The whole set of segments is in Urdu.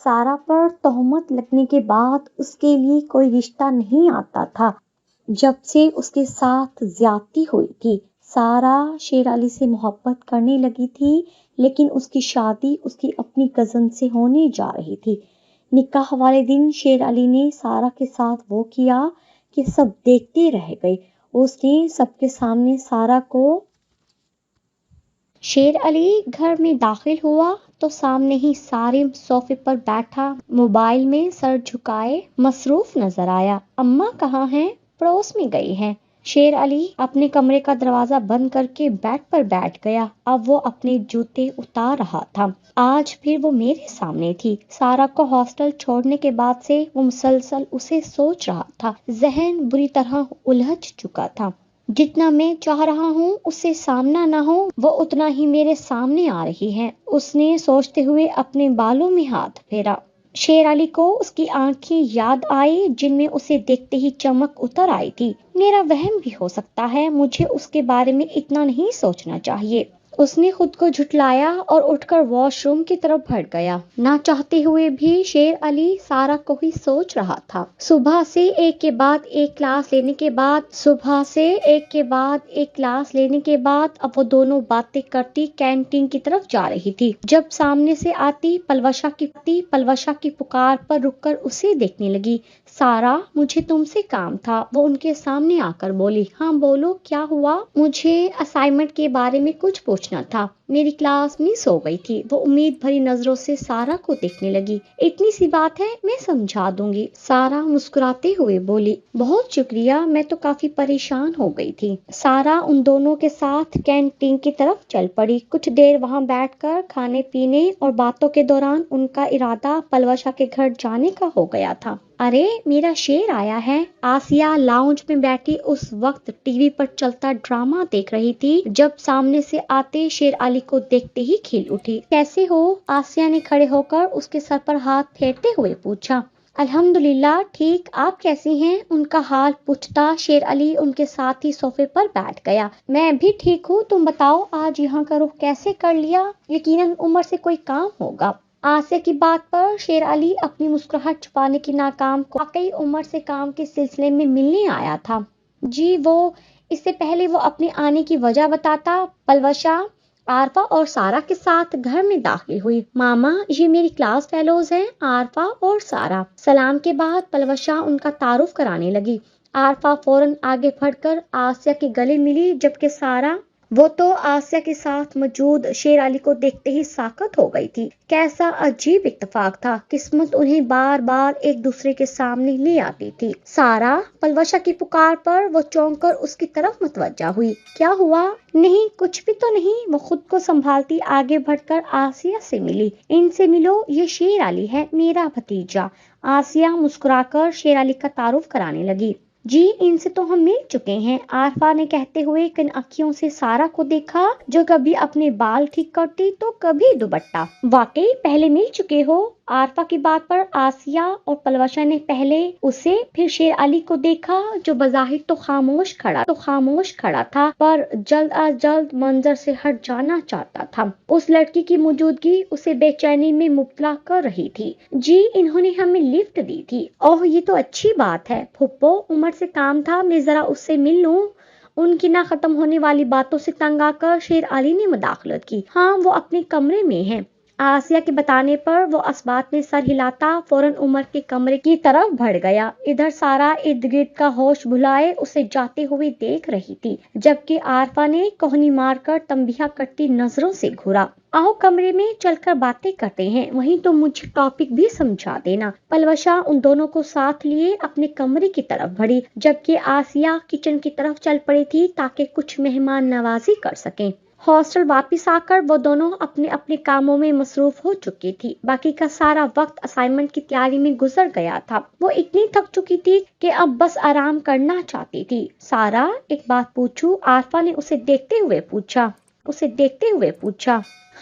سارا پر تہمت لگنے کے بعد اس کے لیے کوئی رشتہ نہیں آتا تھا جب سے اس کے ساتھ زیادتی ہوئی تھی۔ سارا شیر علی سے محبت کرنے لگی تھی، لیکن اس کی شادی اس کی اپنی کزن سے ہونے جا رہی تھی۔ نکاح والے دن شیر علی نے سارا کے ساتھ وہ کیا کہ سب دیکھتے رہ گئے۔ اس نے سب کے سامنے سارا کو شیر علی گھر میں داخل ہوا تو سامنے ہی سارم صوفے پر بیٹھا موبائل میں سر جھکائے مصروف نظر آیا۔ اماں کہاں ہیں؟ پڑوس میں گئی ہیں۔ شیر علی اپنے کمرے کا دروازہ بند کر کے بیڈ پر بیٹھ گیا۔ اب وہ اپنے جوتے اتار رہا تھا۔ آج پھر وہ میرے سامنے تھی۔ سارا کو ہاسٹل چھوڑنے کے بعد سے وہ مسلسل اسے سوچ رہا تھا۔ ذہن بری طرح الجھ چکا تھا۔ جتنا میں چاہ رہا ہوں اس سے سامنا نہ ہو، وہ اتنا ہی میرے سامنے آ رہی ہے۔ اس نے سوچتے ہوئے اپنے بالوں میں ہاتھ پھیرا۔ شیر علی کو اس کی آنکھیں یاد آئی جن میں اسے دیکھتے ہی چمک اتر آئی تھی۔ میرا وہم بھی ہو سکتا ہے، مجھے اس کے بارے میں اتنا نہیں سوچنا چاہیے۔ اس نے خود کو جھٹلایا اور اٹھ کر واش روم کی طرف بڑھ گیا۔ نہ چاہتے ہوئے بھی شیر علی سارا کو ہی سوچ رہا تھا۔ صبح سے ایک کے بعد ایک کلاس لینے کے بعد اب وہ دونوں باتیں کرتی کینٹین کی طرف جا رہی تھی جب سامنے سے آتی پلوشا کی پکار پر رک کر اسے دیکھنے لگی۔ سارا، مجھے تم سے کام تھا، وہ ان کے سامنے آ کر بولی۔ ہاں بولو، کیا ہوا؟ مجھے اسائنمنٹ کے بارے میں کچھ پوچھنا تھا، میری کلاس مس ہو گئی تھی۔ وہ امید بھری نظروں سے سارا کو دیکھنے لگی۔ اتنی سی بات ہے، میں سمجھا دوں گی، سارا مسکراتے ہوئے بولی۔ بہت شکریہ، میں تو کافی پریشان ہو گئی تھی۔ سارا ان دونوں کے ساتھ کینٹین کی طرف چل پڑی۔ کچھ دیر وہاں بیٹھ کر کھانے پینے اور باتوں کے دوران ان کا ارادہ پلوشا کے گھر جانے کا ہو گیا تھا۔ ارے میرا شیر آیا ہے۔ آسیہ لاؤنج میں بیٹھی اس وقت ٹی وی پر چلتا ڈرامہ دیکھ رہی تھی جب سامنے سے آتے شیر علی کو دیکھتے ہی کھل اٹھی۔ کیسے ہو؟ آسیہ نے کھڑے ہو کر اس کے سر پر ہاتھ پھیرتے ہوئے پوچھا۔ الحمدللہ ٹھیک، آپ کیسی ہیں؟ ان کا حال پوچھتا شیر علی ان کے ساتھ ہی صوفے پر بیٹھ گیا۔ میں بھی ٹھیک ہوں، تم بتاؤ آج یہاں کا رخ کیسے کر لیا؟ یقیناً عمر سے کوئی کام ہوگا۔ آسیہ کی بات پر شیر علی اپنی مسکراہٹ چھپانے کی ناکام واقعی عمر سے کام کے سلسلے میں ملنے آیا تھا۔ جی اس سے پہلے وہ اپنے آنے کی وجہ بتاتا، پلوشا عارفہ اور سارا کے ساتھ گھر میں داخل ہوئی۔ ماما، یہ میری کلاس فیلوز ہیں، عارفہ اور سارا۔ سلام کے بعد پلوشا ان کا تعارف کرانے لگی۔ عارفہ فوراً آگے بڑھ کر آسیہ کے گلے ملی، جبکہ سارا، وہ تو آسیہ کے ساتھ موجود شیر علی کو دیکھتے ہی ساکت ہو گئی تھی۔ کیسا عجیب اتفاق تھا، قسمت انہیں بار بار ایک دوسرے کے سامنے لے آتی تھی۔ سارا، پلوشا کی پکار پر وہ چونک کر اس کی طرف متوجہ ہوئی۔ کیا ہوا؟ نہیں کچھ بھی تو نہیں، وہ خود کو سنبھالتی آگے بڑھ کر آسیہ سے ملی۔ ان سے ملو، یہ شیر علی ہے، میرا بھتیجا۔ آسیہ مسکرا کر شیر علی کا تعارف کرانے لگی۔ جی ان سے تو ہم مل چکے ہیں، عارفہ نے کہتے ہوئے کن آنکھوں سے سارا کو دیکھا جو کبھی اپنے بال ٹھیک کرتی تو کبھی دوپٹہ۔ واقعی پہلے مل چکے ہو؟ عارفہ کی بات پر آسیہ اور پلوشا نے پہلے اسے پھر شیر علی کو دیکھا جو بظاہر تو خاموش کھڑا تھا پر جلد از جلد منظر سے ہٹ جانا چاہتا تھا۔ اس لڑکی کی موجودگی اسے بے چینی میں مبتلا کر رہی تھی۔ جی انہوں نے ہمیں لفٹ دی تھی۔ اوہ یہ تو اچھی بات ہے۔ پھپھو، عمر سے کام تھا، میں ذرا اس سے مل لوں۔ ان کی نہ ختم ہونے والی باتوں سے تنگ آ کر شیر علی نے مداخلت کی۔ ہاں وہ اپنے کمرے میں ہیں۔ آسیہ کے بتانے پر وہ اس بات میں سر ہلاتا فوراً عمر کے کمرے کی طرف بڑھ گیا۔ ادھر سارا ارد گرد کا ہوش بھلائے اسے جاتے ہوئے دیکھ رہی تھی، جبکہ عارفہ نے کوہنی مار کر تنبیہ کرتی نظروں سے گھورا۔ آؤ کمرے میں چل کر باتیں کرتے ہیں، وہیں تو مجھے ٹاپک بھی سمجھا دینا۔ پلوشا ان دونوں کو ساتھ لیے اپنے کمرے کی طرف بڑھی، جبکہ آسیہ کچن کی طرف چل پڑی تھی تاکہ کچھ مہمان نوازی کر سکیں۔ ہاسٹل واپس آ کر وہ دونوں اپنے اپنے کاموں میں مصروف ہو چکی تھی۔ باقی کا سارا وقت اسائنمنٹ کی تیاری میں گزر گیا تھا۔ وہ اتنی تھک چکی تھی کہ اب بس آرام کرنا چاہتی تھی۔ سارا، ایک بات پوچھوں؟ عارفہ نے اسے دیکھتے ہوئے پوچھا۔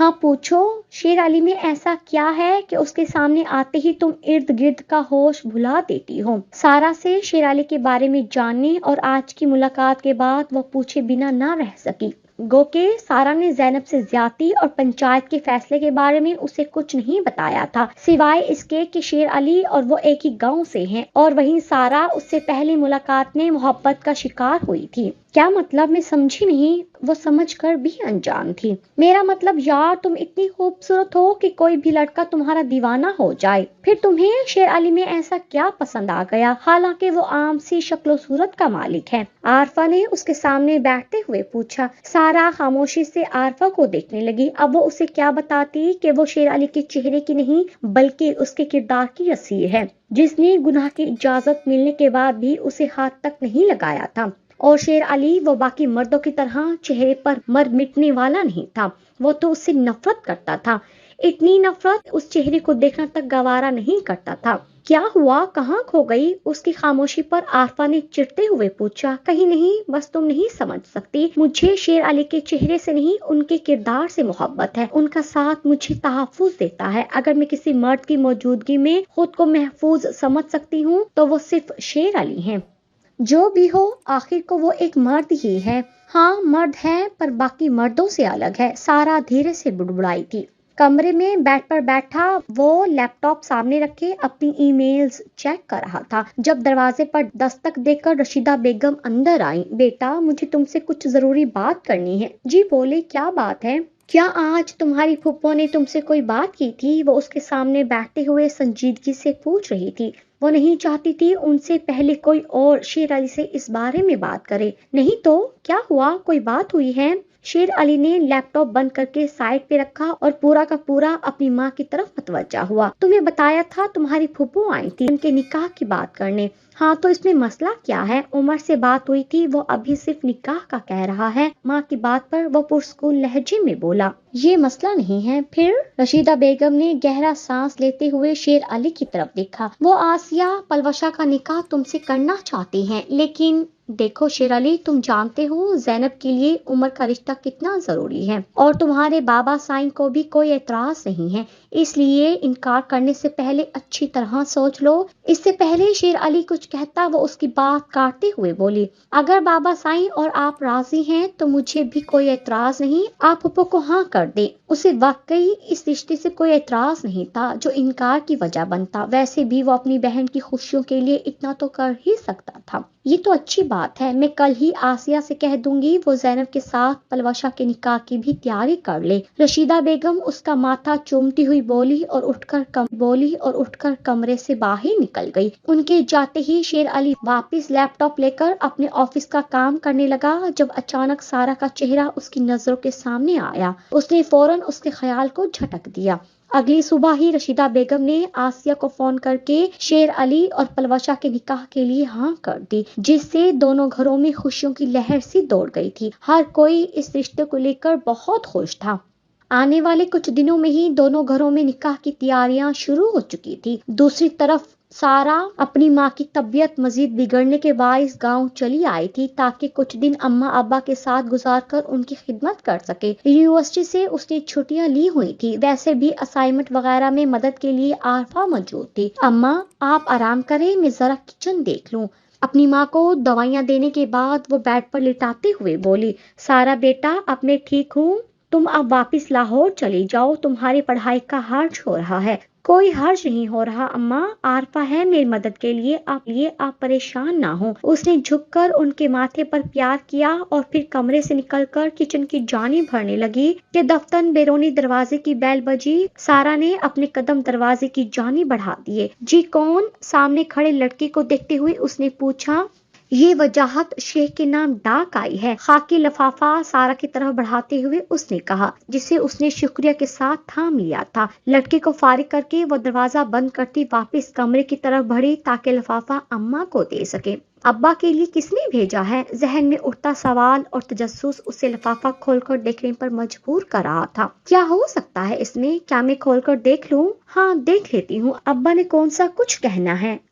ہاں پوچھو۔ شیر علی میں ایسا کیا ہے کہ اس کے سامنے آتے ہی تم ارد گرد کا ہوش بھلا دیتی ہو؟ سارا سے شیر علی کے بارے میں جاننے اور آج کی ملاقات کے بعد وہ پوچھے بنا نہ رہ سکی۔ گو کہ سارا نے زینب سے زیادتی اور پنچایت کے فیصلے کے بارے میں اسے کچھ نہیں بتایا تھا، سوائے اس کے کہ شیر علی اور وہ ایک ہی گاؤں سے ہیں، اور وہیں سارا اس سے پہلی ملاقات میں محبت کا شکار ہوئی تھی۔ کیا مطلب؟ میں سمجھی نہیں۔ وہ سمجھ کر بھی انجان تھی۔ میرا مطلب یار، تم اتنی خوبصورت ہو کہ کوئی بھی لڑکا تمہارا دیوانہ ہو جائے، پھر تمہیں شیر علی میں ایسا کیا پسند آ گیا؟ حالانکہ وہ عام سی شکل و صورت کا مالک ہے، عارفہ نے اس کے سامنے بیٹھتے ہوئے پوچھا۔ سارا خاموشی سے عارفہ کو دیکھنے لگی۔ اب وہ اسے کیا بتاتی کہ وہ شیر علی کے چہرے کی نہیں بلکہ اس کے کردار کی اسیر ہے، جس نے گناہ کی اجازت ملنے کے بعد بھی اسے ہاتھ تک نہیں لگایا تھا۔ اور شیر علی وہ باقی مردوں کی طرح چہرے پر مر مٹنے والا نہیں تھا، وہ تو اس سے نفرت کرتا تھا، اتنی نفرت اس چہرے کو دیکھنا تک گوارا نہیں کرتا تھا۔ کیا ہوا؟ کہاں کھو گئی؟ اس کی خاموشی پر عارفہ نے چڑھتے ہوئے پوچھا۔ کہیں نہیں، بس تم نہیں سمجھ سکتی، مجھے شیر علی کے چہرے سے نہیں ان کے کردار سے محبت ہے، ان کا ساتھ مجھے تحفظ دیتا ہے۔ اگر میں کسی مرد کی موجودگی میں خود کو محفوظ سمجھ سکتی ہوں تو وہ صرف شیر علی ہیں۔ جو بھی ہو، آخر کو وہ ایک مرد ہی ہے۔ ہاں مرد ہے، پر باقی مردوں سے الگ ہے، سارا دھیرے سے بڑبڑائی تھی۔ کمرے میں بیڈ پر بیٹھا وہ لیپ ٹاپ سامنے رکھے اپنی ای میلز چیک کر رہا تھا، جب دروازے پر دستک دے کر رشیدہ بیگم اندر آئیں۔ بیٹا، مجھے تم سے کچھ ضروری بات کرنی ہے۔ جی بولے، کیا بات ہے؟ کیا آج تمہاری پھپھو نے تم سے کوئی بات کی تھی؟ وہ اس کے سامنے بیٹھتے ہوئے سنجیدگی سے پوچھ رہی تھی۔ وہ نہیں چاہتی تھی ان سے پہلے کوئی اور شیر علی سے اس بارے میں بات کرے۔ نہیں تو کیا ہوا؟ کوئی بات ہوئی ہے؟ شیر علی نے لیپ ٹاپ بند کر کے سائڈ پہ رکھا اور پورا کا پورا اپنی ماں کی طرف متوجہ ہوا۔ تمہیں بتایا تھا تمہاری پھپھو آئی تھی ان کے نکاح کی بات کرنے۔ ہاں تو اس میں مسئلہ کیا ہے؟ عمر سے بات ہوئی تھی، وہ ابھی صرف نکاح کا کہہ رہا ہے۔ ماں کی بات پر وہ پرسکون لہجے میں بولا۔ یہ مسئلہ نہیں ہے پھر؟ رشیدہ بیگم نے گہرا سانس لیتے ہوئے شیر علی کی طرف دیکھا۔ وہ آسیہ پلوشہ کا نکاح تم سے کرنا چاہتی ہیں، لیکن دیکھو شیر علی، تم جانتے ہو زینب کے لیے عمر کا رشتہ کتنا ضروری ہے، اور تمہارے بابا سائن کو بھی کوئی اعتراض نہیں ہے، اس لیے انکار کرنے سے پہلے اچھی طرح سوچ لو۔ اس سے پہلے شیر علی کچھ کہتا وہ اس کی بات کاٹتے ہوئے بولی، اگر بابا سائن اور آپ راضی ہیں تو مجھے بھی کوئی اعتراض نہیں، آپ پھپھو کو ہاں کر دیں۔ اسے واقعی اس رشتے سے کوئی اعتراض نہیں تھا جو انکار کی وجہ بنتا، ویسے بھی وہ اپنی بہن کی خوشیوں کے لیے اتنا تو کر ہی سکتا تھا۔ یہ تو اچھی بات ہے، میں کل ہی آسیہ سے کہہ دوں گی وہ زینب کے ساتھ پلوشہ کے نکاح کی بھی تیاری کر لے۔ رشیدہ بیگم اس کا ماتھا چومتی ہوئی بولی اور اٹھ کر کمرے سے باہر نکل گئی۔ ان کے جاتے ہی شیر علی واپس لیپ ٹاپ لے کر اپنے آفس کا کام کرنے لگا، جب اچانک سارا کا چہرہ اس کی نظروں کے سامنے آیا۔ اس نے فوراً اس کے خیال کو جھٹک دیا۔ اگلی صبح ہی رشیدہ بیگم نے آسیہ کو فون کر کے شیر علی اور پلوشہ کے نکاح کے لیے ہاں کر دی، جس سے دونوں گھروں میں خوشیوں کی لہر سی دوڑ گئی تھی۔ ہر کوئی اس رشتے کو لے کر بہت خوش تھا۔ آنے والے کچھ دنوں میں ہی دونوں گھروں میں نکاح کی تیاریاں شروع ہو چکی تھی۔ دوسری طرف سارا اپنی ماں کی طبیعت مزید بگڑنے کے باعث گاؤں چلی آئی تھی تاکہ کچھ دن اماں ابا کے ساتھ گزار کر ان کی خدمت کر سکے۔ یونیورسٹی سے اس نے چھٹیاں لی ہوئی تھی، ویسے بھی اسائنمنٹ وغیرہ میں مدد کے لیے عارفہ موجود تھی۔ اماں آپ آرام کریں، میں ذرا کچن دیکھ لوں۔ اپنی ماں کو دوائیاں دینے کے بعد وہ بیڈ پر لٹاتے ہوئے بولی، سارا بیٹا اب میں ٹھیک ہوں، تم اب واپس لاہور چلی جاؤ، تمہاری پڑھائی کا حرج ہو رہا ہے۔ کوئی حرج نہیں ہو رہا اماں، عارفہ ہے میری مدد کے لیے، آپ پریشان نہ ہوں۔ اس نے جھک کر ان کے ماتھے پر پیار کیا اور پھر کمرے سے نکل کر کچن کی جانب بڑھنے لگی کہ دفتن بیرونی دروازے کی بیل بجی۔ سارا نے اپنے قدم دروازے کی جانب بڑھا دیے۔ جی کون؟ سامنے کھڑے لڑکے کو دیکھتے ہوئے اس نے پوچھا۔ یہ وجاہت شیخ کے نام ڈاک آئی ہے، خاکی لفافہ سارا کی طرف بڑھاتے ہوئے اس نے کہا، جسے اس نے شکریہ کے ساتھ تھام لیا تھا۔ لڑکے کو فارغ کر کے وہ دروازہ بند کرتی واپس کمرے کی طرف بڑھی تاکہ لفافہ اماں کو دے سکے۔ ابا کے لیے کس نے بھیجا ہے؟ ذہن میں اٹھتا سوال اور تجسس اسے لفافہ کھول کر دیکھنے پر مجبور کر رہا تھا۔ کیا ہو سکتا ہے اس میں؟ کیا میں کھول کر دیکھ لوں؟ ہاں دیکھ لیتی ہوں، ابا نے کون سا کچھ کہنا ہے؟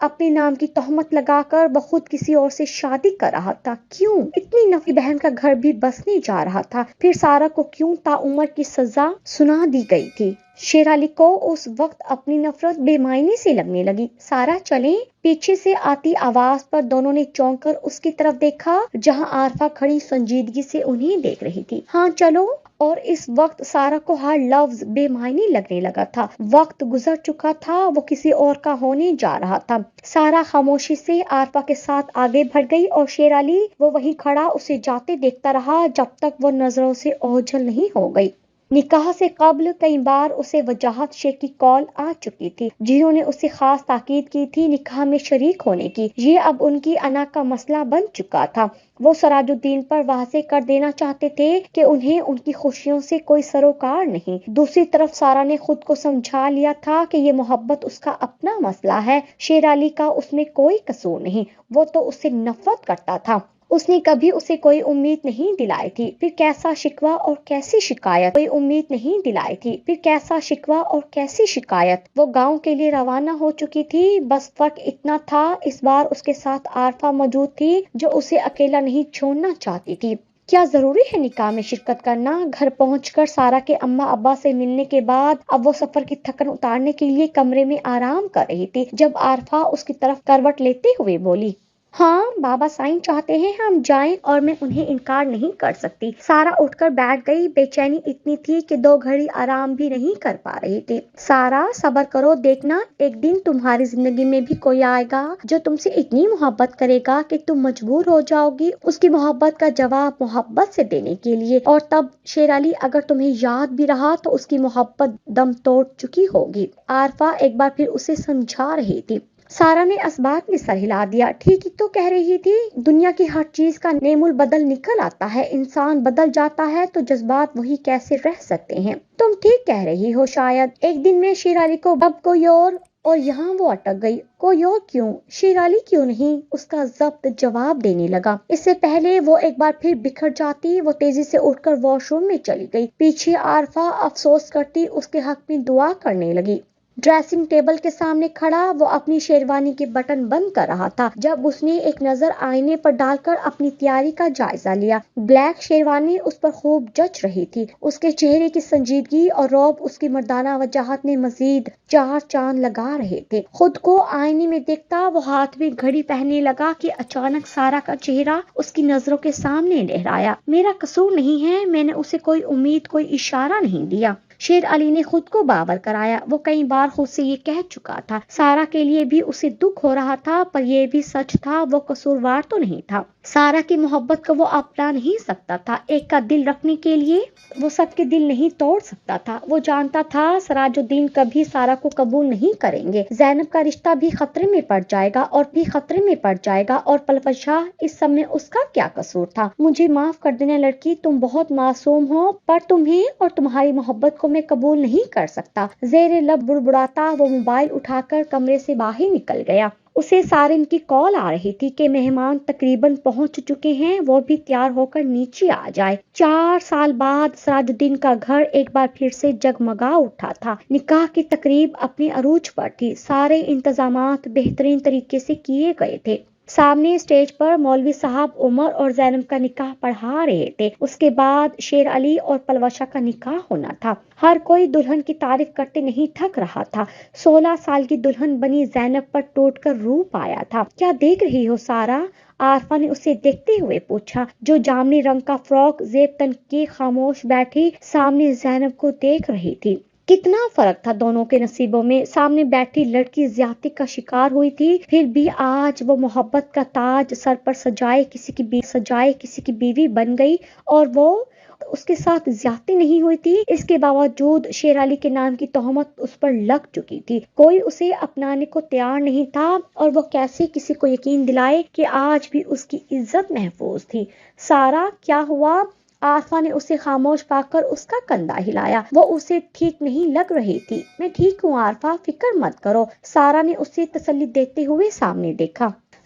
اپنے نام کی تہمت لگا کر وہ خود کسی اور سے شادی کر رہا تھا. کیوں؟ اتنی نفی بہن کا گھر بھی بسنے جا رہا تھا. پھر سارا کو کیوں تعمر کی سزا سنا دی گئی تھی؟ شیر علی کو اس وقت اپنی نفرت بے معنی سے لگنے لگی. سارا چلیں. پیچھے سے آتی آواز پر دونوں نے چونک کر اس کی طرف دیکھا جہاں عارفہ کھڑی سنجیدگی سے انہیں دیکھ رہی تھی. ہاں چلو. اور اس وقت سارا کو ہر لفظ بے معنی لگنے لگا تھا. وقت گزر چکا تھا. وہ کسی اور کا ہونے جا رہا تھا. سارا خاموشی سے عارفہ کے ساتھ آگے بڑھ گئی اور شیر علی وہ وہیں کھڑا اسے جاتے دیکھتا رہا جب تک وہ نظروں سے اوجھل نہیں ہو گئی. نکاح سے قبل کئی بار اسے وجاہت شیخ کی کال آ چکی تھی جنہوں نے اسے خاص تاکید کی تھی نکاح میں شریک ہونے کی. یہ اب ان کی انا کا مسئلہ بن چکا تھا. وہ سراج الدین پر واضح کر دینا چاہتے تھے کہ انہیں ان کی خوشیوں سے کوئی سروکار نہیں. دوسری طرف سارا نے خود کو سمجھا لیا تھا کہ یہ محبت اس کا اپنا مسئلہ ہے. شیر علی کا اس میں کوئی قصور نہیں. وہ تو اس سے نفرت کرتا تھا. اس نے کبھی اسے کوئی امید نہیں دلائی تھی. پھر کیسا شکوہ اور کیسی شکایت. کوئی امید نہیں دلائی تھی. پھر کیسا شکوہ اور کیسی شکایت. وہ گاؤں کے لیے روانہ ہو چکی تھی. بس فرق اتنا تھا اس بار اس کے ساتھ عارفہ موجود تھی جو اسے اکیلا نہیں چھوڑنا چاہتی تھی. کیا ضروری ہے نکاح میں شرکت کرنا؟ گھر پہنچ کر سارا کے اماں ابا سے ملنے کے بعد اب وہ سفر کی تھکن اتارنے کے لیے کمرے میں آرام کر رہی تھی جب عارفہ اس کی طرف کروٹ لیتے ہوئے بولی. ہاں بابا سائن چاہتے ہیں ہم جائیں اور میں انہیں انکار نہیں کر سکتی. سارا اٹھ کر بیٹھ گئی. بے چینی اتنی تھی کہ 2 گھڑی آرام بھی نہیں کر پا رہی تھی. سارا صبر کرو. دیکھنا ایک دن تمہاری زندگی میں بھی کوئی آئے گا جو تم سے اتنی محبت کرے گا کہ تم مجبور ہو جاؤ گی اس کی محبت کا جواب محبت سے دینے کے لیے. اور تب شیر علی اگر تمہیں یاد بھی رہا تو اس کی محبت دم توڑ چکی ہوگی. عارفہ ایک بار پھر اسے سمجھا رہی تھی. سارا نے اسبات میں سر ہلا دیا. ٹھیک ہی تو کہہ رہی تھی. دنیا کی ہر چیز کا نیم البدل نکل آتا ہے. انسان بدل جاتا ہے تو جذبات وہی کیسے رہ سکتے ہیں. تم ٹھیک کہہ رہی ہو. شاید ایک دن میں شیر علی کو اب کوئی اور یہاں وہ اٹک گئی. کوئی اور کیوں؟ شیر علی کیوں نہیں؟ اس کا ضبط جواب دینے لگا. اس سے پہلے وہ ایک بار پھر بکھر جاتی وہ تیزی سے اٹھ کر واش روم میں چلی گئی. پیچھے عارفہ افسوس کرتی اس کے حق میں دعا کرنے لگی. ڈریسنگ ٹیبل کے سامنے کھڑا وہ اپنی شیروانی کے بٹن بند کر رہا تھا جب اس نے ایک نظر آئینے پر ڈال کر اپنی تیاری کا جائزہ لیا. بلیک شیروانی اس پر خوب جچ رہی تھی. اس کے چہرے کی سنجیدگی اور رعب اس کی مردانہ وجاہت میں مزید 4 چاند لگا رہے تھے. خود کو آئینے میں دیکھتا وہ ہاتھ میں گھڑی پہننے لگا کہ اچانک سارا کا چہرہ اس کی نظروں کے سامنے لہرایا. میرا قصور نہیں ہے. میں نے اسے کوئی امید کوئی اشارہ نہیں دیا. شیر علی نے خود کو باور کرایا. وہ کئی بار خود سے یہ کہہ چکا تھا. سارا کے لیے بھی اسے دکھ ہو رہا تھا پر یہ بھی سچ تھا وہ قصوروار تو نہیں تھا. سارا کی محبت کو وہ اپنا نہیں سکتا تھا. ایک کا دل رکھنے کے لیے وہ سب کے دل نہیں توڑ سکتا تھا. وہ جانتا تھا سراج الدین کبھی سارا کو قبول نہیں کریں گے. زینب کا رشتہ بھی خطرے میں پڑ جائے گا اور بھی خطرے میں پڑ جائے گا. اور پلوشہ اس سب میں اس کا کیا قصور تھا؟ مجھے معاف کر دینا لڑکی. تم بہت معصوم ہو پر تمہیں اور تمہاری محبت کو میں قبول نہیں کر سکتا. زیر لب بڑبڑاتا وہ موبائل اٹھا کر کمرے سے باہر نکل گیا. اسے سارن کی کال آ رہی تھی کہ مہمان تقریباً پہنچ چکے ہیں. وہ بھی تیار ہو کر نیچے آ جائے. 4 سال بعد سراج الدین کا گھر ایک بار پھر سے جگمگا اٹھا تھا. نکاح کی تقریب اپنے عروج پر تھی. سارے انتظامات بہترین طریقے سے کیے گئے تھے. سامنے اسٹیج پر مولوی صاحب عمر اور زینب کا نکاح پڑھا رہے تھے. اس کے بعد شیر علی اور پلوشہ کا نکاح ہونا تھا. ہر کوئی دلہن کی تعریف کرتے نہیں تھک رہا تھا. 16 سال کی دلہن بنی زینب پر ٹوٹ کر روپ آیا تھا. کیا دیکھ رہی ہو سارا؟ عارفہ نے اسے دیکھتے ہوئے پوچھا جو جامنی رنگ کا فراک زیب تن کے خاموش بیٹھی سامنے زینب کو دیکھ رہی تھی. کتنا فرق تھا دونوں کے نصیبوں میں. سامنے بیٹھی لڑکی زیادتی کا شکار ہوئی تھی پھر بھی آج وہ محبت کا تاج سر پر سجائے کسی کی بیوی بن گئی اور وہ اس کے ساتھ زیادتی نہیں ہوئی تھی. اس کے باوجود شیر علی کے نام کی تہمت اس پر لگ چکی تھی. کوئی اسے اپنانے کو تیار نہیں تھا اور وہ کیسے کسی کو یقین دلائے کہ آج بھی اس کی عزت محفوظ تھی. سارا کیا ہوا؟ عارفہ نے اسے خاموش پا کر اس کا کندھا ہلایا. وہ اسے ٹھیک نہیں لگ رہی تھی. میں ٹھیک ہوں عارفہ فکر مت کرو. سارا نے اسے تسلی دیتے ہوئے سامنے دیکھا.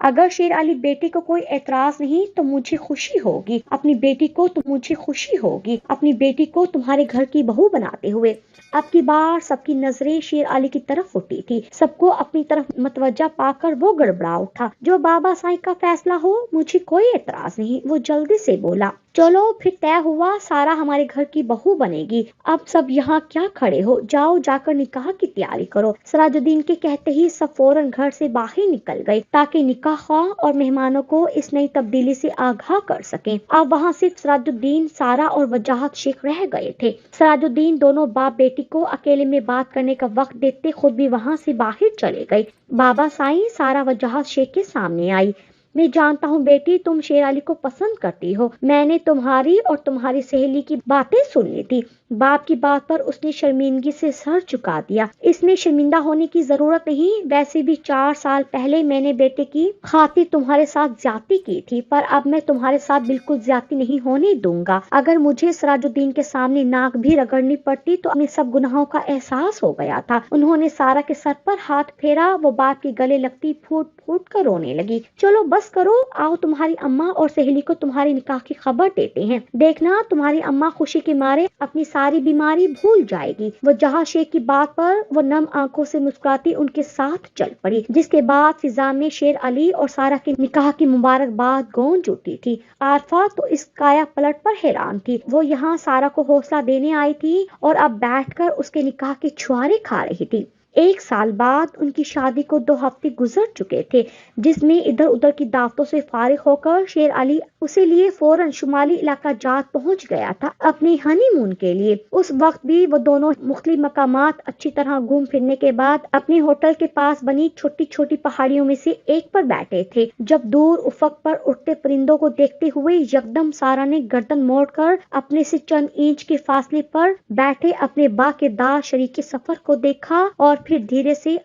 اگر شیر علی بیٹی کو کوئی اعتراض نہیں تو مجھے خوشی ہوگی، اپنی بیٹی کو تو مجھے خوشی ہوگی، اپنی بیٹی کو تمہارے گھر کی بہو بناتے ہوئے۔ اب کی بار سب کی نظریں شیر علی کی طرف اٹھی تھی، سب کو اپنی طرف متوجہ پا کر وہ گڑبڑا اٹھا۔ جو بابا سائیں کا فیصلہ ہو، مجھے کوئی اعتراض نہیں، وہ جلدی سے بولا۔ چلو پھر طے ہوا، سارا ہمارے گھر کی بہو بنے گی۔ اب سب یہاں کیا کھڑے ہو، جاؤ جا کر نکاح کی تیاری کرو۔ سراج الدین کے کہتے ہی سب فوراً گھر سے باہر نکل گئے تاکہ نکاح خواہ اور مہمانوں کو اس نئی تبدیلی سے آگاہ کر سکیں۔ اب وہاں صرف سراج الدین، سارا اور وجاہت شیخ رہ گئے تھے۔ سراج الدین دونوں باپ بیٹی کو اکیلے میں بات کرنے کا وقت دیتے خود بھی وہاں سے باہر چلے گئے۔ بابا سائیں، سارا وجاہت شیخ کے سامنے آئی۔ میں جانتا ہوں بیٹی تم شیر علی کو پسند کرتی ہو، میں نے تمہاری اور تمہاری سہیلی کی باتیں سن لی تھی۔ باپ کی بات پر اس نے شرمندگی سے سر جھکا دیا۔ اس میں شرمندہ ہونے کی ضرورت نہیں، ویسے بھی 4 سال پہلے میں نے بیٹے کی خاطر تمہارے ساتھ زیادتی کی تھی، پر اب میں تمہارے ساتھ بالکل زیادتی نہیں ہونے دوں گا۔ اگر مجھے سراج الدین کے سامنے ناک بھی رگڑنی پڑتی تو اپنے سب گناہوں کا احساس ہو گیا تھا۔ انہوں نے سارا کے سر پر ہاتھ پھیرا، وہ باپ کے گلے لگتی پھوٹ پھوٹ کر رونے لگی۔ چلو بس کرو، آؤ تمہاری اماں اور سہیلی کو تمہاری نکاح کی خبر دیتے ہیں، دیکھنا تمہاری اماں خوشی کے مارے اپنی ساری بیماری بھول جائے گی۔ وہ جہاں شیخ کی بات پر وہ نم آنکھوں سے مسکراتی ان کے ساتھ چل پڑی، جس کے بعد فضا میں شیر علی اور سارا کے نکاح کی مبارکباد گونج اٹھی تھی۔ عارفہ تو اس کایا پلٹ پر حیران تھی، وہ یہاں سارا کو حوصلہ دینے آئی تھی اور اب بیٹھ کر اس کے نکاح کے چھوارے کھا رہی تھی۔ 1 سال بعد ان کی شادی کو 2 ہفتے گزر چکے تھے، جس میں ادھر ادھر کی دعوتوں سے فارغ ہو کر شیر علی اسے لیے فوراً شمالی علاقہ جات پہنچ گیا تھا اپنی ہنی مون کے لیے۔ اس وقت بھی وہ دونوں مختلف مقامات اچھی طرح گھوم پھرنے کے بعد اپنے ہوٹل کے پاس بنی چھوٹی چھوٹی پہاڑیوں میں سے ایک پر بیٹھے تھے، جب دور افق پر اٹھتے پرندوں کو دیکھتے ہوئے یکدم سارا نے گردن موڑ کر اپنے سے چند انچ کے فاصلے پر بیٹھے اپنے با کردار شریک سفر کو دیکھا اور پھر دھیرے سے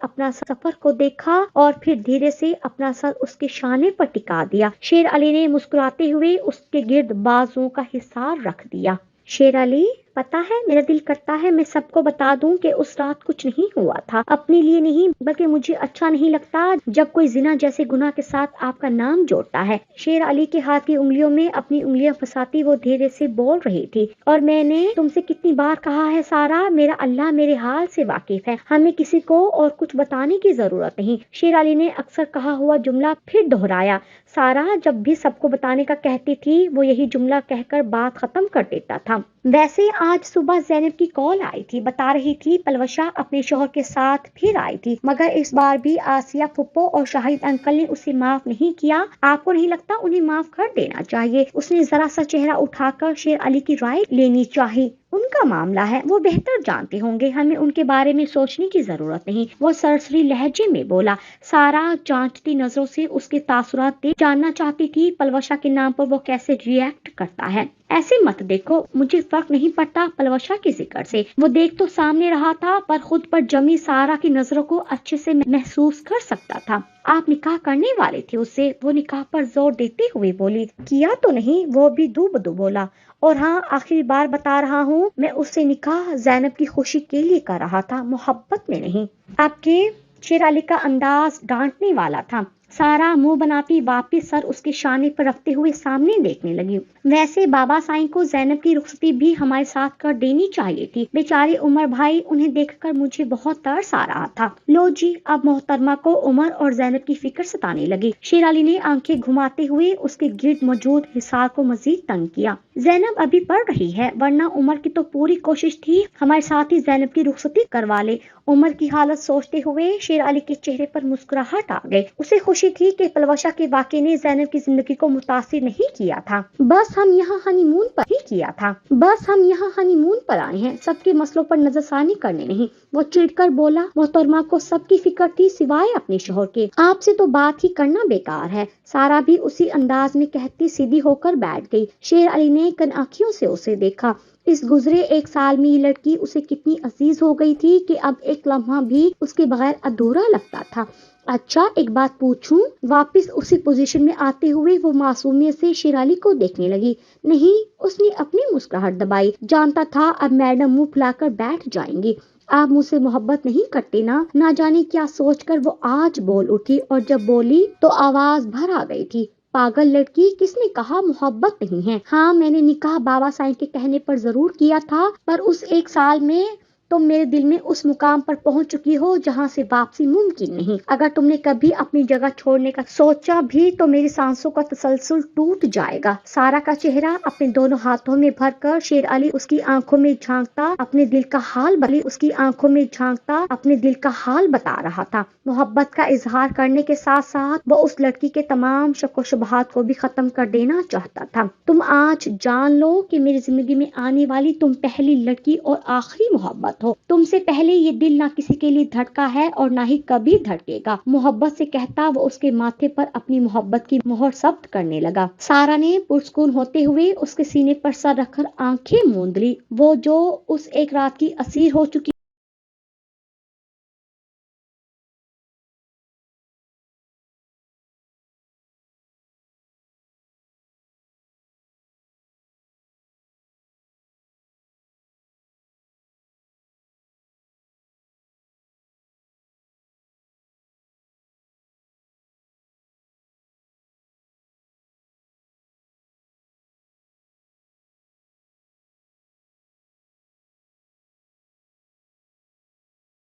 اپنا سر اس کے شانے پر ٹکا دیا۔ شیر علی نے مسکراتے ہوئے اس کے گرد بازوؤں کا حصار رکھ دیا۔ شیر علی، پتا ہے میرا دل کرتا ہے میں سب کو بتا دوں کہ اس رات کچھ نہیں ہوا تھا، اپنے لیے نہیں بلکہ مجھے اچھا نہیں لگتا جب کوئی زنا جیسے گناہ کے ساتھ آپ کا نام جوڑتا ہے۔ شیر علی کے ہاتھ کی انگلیوں میں اپنی انگلیاں پھنساتی وہ دھیرے سے بول رہی تھی، اور میں نے تم سے کتنی بار کہا ہے سارا، میرا اللہ میرے حال سے واقف ہے، ہمیں کسی کو اور کچھ بتانے کی ضرورت نہیں۔ شیر علی نے اکثر کہا ہوا جملہ پھر دہرایا۔ سارا جب بھی سب کو بتانے کا کہتی تھی وہ یہی جملہ کہہ کر بات ختم کر دیتا تھا۔ ویسے آج صبح زینب کی کال آئی تھی، بتا رہی تھی پلوشا اپنے شوہر کے ساتھ پھر آئی تھی، مگر اس بار بھی آسیہ پھپھو اور شاہد انکل نے اسے معاف نہیں کیا۔ آپ کو نہیں لگتا انہیں معاف کر دینا چاہیے؟ اس نے ذرا سا چہرہ اٹھا کر شیر علی کی رائے لینی چاہی۔ ان کا معاملہ ہے، وہ بہتر جانتے ہوں گے، ہمیں ان کے بارے میں سوچنے کی ضرورت نہیں، وہ سرسری لہجے میں بولا۔ سارا جانچتی نظروں سے اس کے تاثرات دیکھ جاننا چاہتی تھی پلوشا کے نام پر وہ کیسے ریئیکٹ کرتا ہے۔ ایسے مت دیکھو، مجھے فرق نہیں پڑتا پلوشا کے ذکر سے، وہ دیکھ تو سامنے رہا تھا پر خود پر جمی سارا کی نظروں کو اچھے سے محسوس کر سکتا تھا۔ آپ نکاح کرنے والے تھے اس سے؟ وہ نکاح پر زور دیتے ہوئے بولی۔ کیا تو نہیں، وہ بھی دو بدو بولا، اور ہاں آخری بار بتا رہا ہوں، میں اس سے نکاح زینب کی خوشی کے لیے کر رہا تھا، محبت میں نہیں۔ آپ کے شیر علی کا انداز ڈانٹنے والا تھا۔ سارا منہ بناتی واپس سر اس کے شانے پر رکھتے ہوئے سامنے دیکھنے لگی۔ ویسے بابا سائیں کو زینب کی رخصتی بھی ہمارے ساتھ کر دینی چاہیے تھی، بیچارے عمر بھائی، انہیں دیکھ کر مجھے بہت ترس آ رہا تھا۔ لو جی، اب محترمہ کو عمر اور زینب کی فکر ستانے لگی۔ شیر علی نے آنکھیں گھماتے ہوئے اس کے گرد موجود حصار کو مزید تنگ کیا۔ زینب ابھی پڑھ رہی ہے، ورنہ عمر کی تو پوری کوشش تھی ہمارے ساتھ ہی زینب کی رخصتی کروا لے۔ عمر کی حالت سوچتے ہوئے شیر علی کے چہرے پر مسکراہٹ آ گئی۔ اسے خوشی تھی کہ پلوشا کے واقعے نے زینب کی زندگی کو متاثر نہیں کیا تھا، بس ہم یہاں ہنی مون پر ہی کیا تھا، بس ہم یہاں ہنی مون پر آئے ہیں، سب کے مسئلوں پر نظر ثانی کرنے نہیں۔ وہ چڑ کر بولا، محترمہ کو سب کی فکر تھی سوائے اپنے شوہر کے، آپ سے تو بات ہی کرنا بیکار ہے۔ سارا بھی اسی انداز میں کہتی سیدھی ہو کر بیٹھ گئی۔ شیر علی نے کن آنکھیوں سے اسے دیکھا۔ اس گزرے 1 سال میں یہ لڑکی اسے کتنی عزیز ہو گئی تھی کہ اب ایک لمحہ بھی اس کے بغیر ادھورا لگتا تھا۔ اچھا ایک بات پوچھوں؟ واپس اسی پوزیشن میں آتے ہوئے وہ معصومیت سے شیر علی کو دیکھنے لگی۔ نہیں، اس نے اپنی مسکراہٹ دبائی، جانتا تھا اب میڈم منہ پھلا کر بیٹھ جائیں گی۔ آپ مجھ سے محبت نہیں کرتے نا؟ نہ جانے کیا سوچ کر وہ آج بول اٹھی، اور جب بولی تو آواز بھر آ گئی تھی۔ پاگل لڑکی، کس نے کہا محبت نہیں ہے؟ ہاں، میں نے نکاح بابا صاحب کے کہنے پر ضرور کیا تھا، پر اس ایک سال میں تم میرے دل میں اس مقام پر پہنچ چکی ہو جہاں سے واپسی ممکن نہیں۔ اگر تم نے کبھی اپنی جگہ چھوڑنے کا سوچا بھی تو میری سانسوں کا تسلسل ٹوٹ جائے گا۔ سارا کا چہرہ اپنے دونوں ہاتھوں میں بھر کر شیر علی اس کی آنکھوں میں جھانکتا اپنے دل کا حال بتا رہا تھا۔ محبت کا اظہار کرنے کے ساتھ ساتھ وہ اس لڑکی کے تمام شک و شبہات کو بھی ختم کر دینا چاہتا تھا۔ تم آج جان لو کہ میری زندگی میں آنے والی تم پہلی لڑکی اور آخری محبت ہو۔ تم سے پہلے یہ دل نہ کسی کے لیے دھڑکا ہے اور نہ ہی کبھی دھڑکے گا۔ محبت سے کہتا وہ اس کے ماتھے پر اپنی محبت کی مہر ثبت کرنے لگا۔ سارا نے پرسکون ہوتے ہوئے اس کے سینے پر سر رکھ کر آنکھیں موند لی۔ وہ جو اس ایک رات کی اسیر ہو چکی